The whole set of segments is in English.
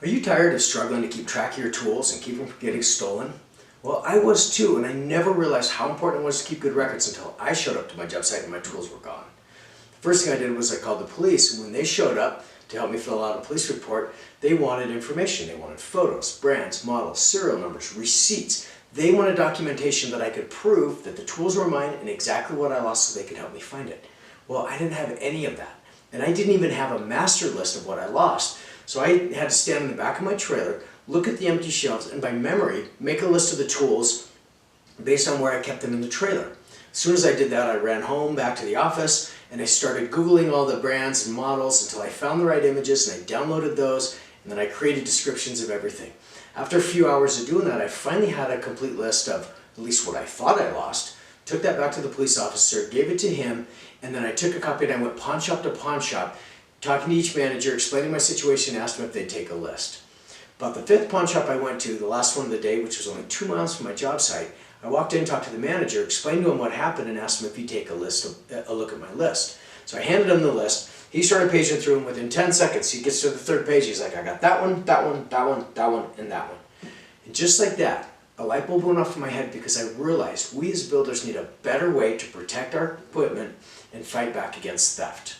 Are you tired of struggling to keep track of your tools and keep them from getting stolen? Well, I was too, and I never realized how important it was to keep good records until I showed up to my job site and my tools were gone. The first thing I did was I called the police, and when they showed up to help me fill out a police report, they wanted information. They wanted photos, brands, models, serial numbers, receipts. They wanted documentation that I could prove that the tools were mine and exactly what I lost so they could help me find it. Well, I didn't have any of that, and I didn't even have a master list of what I lost. So I had to stand in the back of my trailer, look at the empty shelves, and by memory, make a list of the tools based on where I kept them in the trailer. As soon as I did that, I ran home, back to the office, and I started Googling all the brands and models until I found the right images, and I downloaded those, and then I created descriptions of everything. After a few hours of doing that, I finally had a complete list of at least what I thought I lost, took that back to the police officer, gave it to him, and then I took a copy and I went pawn shop to pawn shop, talking to each manager, explaining my situation, asked them if they'd take a list. About the fifth pawn shop I went to, the last one of the day, which was only 2 miles from my job site, I walked in, talked to the manager, explained to him what happened, and asked him if he'd take a look at my list. So I handed him the list. He started paging through, and within 10 seconds, he gets to the third page. He's like, I got that one, that one, that one, that one, and that one. And just like that, a light bulb went off in my head because I realized we as builders need a better way to protect our equipment and fight back against theft.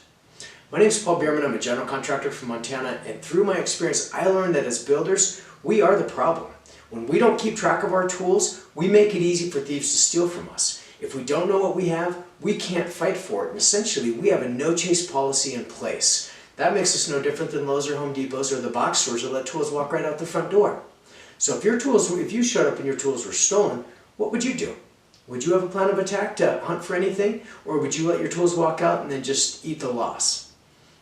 My name is Paul Bierman. I'm a general contractor from Montana, and through my experience, I learned that as builders, we are the problem. When we don't keep track of our tools, we make it easy for thieves to steal from us. If we don't know what we have, we can't fight for it, and essentially, we have a no-chase policy in place. That makes us no different than Lowe's or Home Depot's or the box stores that let tools walk right out the front door. So if you showed up and your tools were stolen, what would you do? Would you have a plan of attack to hunt for anything, or would you let your tools walk out and then just eat the loss?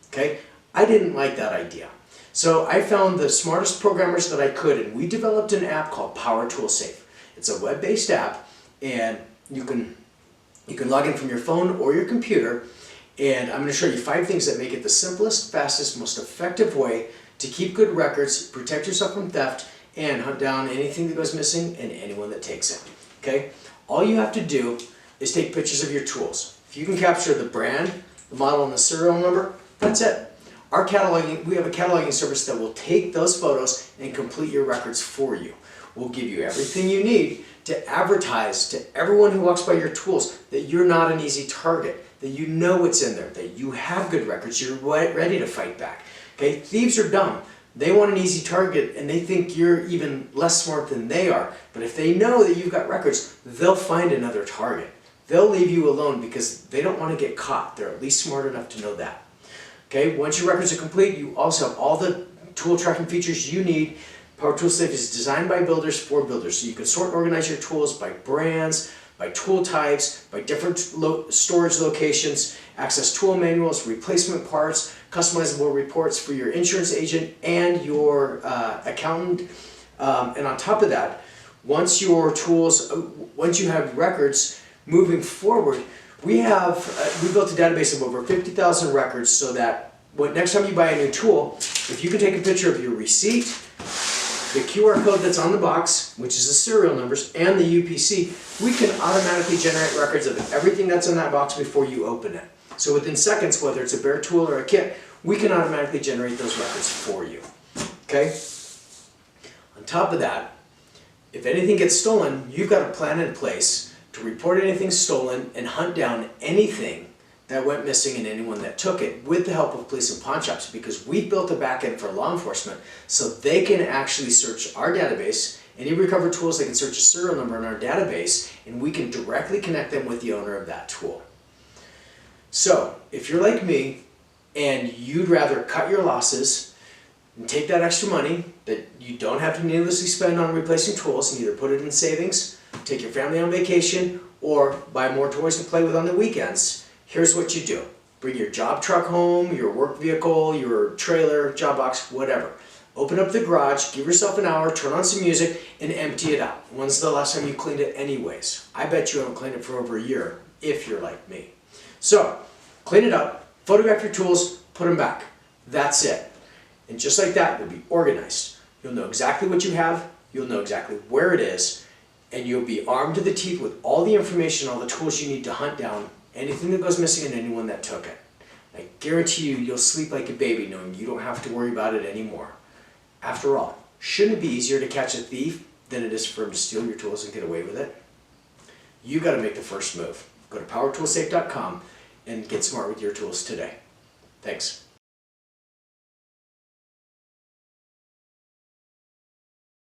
Okay, I didn't like that idea. So I found the smartest programmers that I could, and we developed an app called Power Tool Safe. It's a web-based app, and you can log in from your phone or your computer, and I'm going to show you 5 things that make it the simplest, fastest, most effective way to keep good records, protect yourself from theft, and hunt down anything that goes missing and anyone that takes it. Okay, all you have to do is take pictures of your tools. If you can capture the brand, the model, and the serial number, that's it. We have a cataloging service that will take those photos and complete your records for you. We'll give you everything you need to advertise to everyone who walks by your tools that you're not an easy target, that you know what's in there, that you have good records, you're ready to fight back. Okay, thieves are dumb. They want an easy target, and they think you're even less smart than they are. But if they know that you've got records, they'll find another target. They'll leave you alone because they don't want to get caught. They're at least smart enough to know that. Okay, once your records are complete, you also have all the tool tracking features you need. Power Tool Safe is designed by builders for builders, so you can sort and organize your tools by brands, by tool types, by different storage locations, access tool manuals, replacement parts, customizable reports for your insurance agent and your accountant. And on top of that, once you have records moving forward, we built a database of over 50,000 records so that next time you buy a new tool, if you can take a picture of your receipt, the QR code that's on the box, which is the serial numbers, and the UPC, we can automatically generate records of everything that's in that box before you open it. So within seconds, whether it's a bare tool or a kit, we can automatically generate those records for you. Okay? On top of that, if anything gets stolen, you've got a plan in place to report anything stolen and hunt down anything that went missing and anyone that took it with the help of police and pawn shops, because we've built a backend for law enforcement so they can actually search our database. Any recovered tools, they can search a serial number in our database, and we can directly connect them with the owner of that tool. So if you're like me and you'd rather cut your losses and take that extra money that you don't have to needlessly spend on replacing tools and either put it in savings, take your family on vacation, or buy more toys to play with on the weekends, here's what you do. Bring your job truck home, your work vehicle, your trailer, job box, whatever. Open up the garage, give yourself an hour, turn on some music, and empty it out. When's the last time you cleaned it anyways? I bet you haven't cleaned it for over a year, if you're like me. So, clean it up, photograph your tools, put them back. That's it. And just like that, you'll be organized. You'll know exactly what you have, you'll know exactly where it is, and you'll be armed to the teeth with all the information, all the tools you need to hunt down anything that goes missing and anyone that took it. I guarantee you'll sleep like a baby knowing you don't have to worry about it anymore. After all, shouldn't it be easier to catch a thief than it is for him to steal your tools and get away with it? You got to make the first move. Go to powertoolsafe.com and get smart with your tools today. Thanks.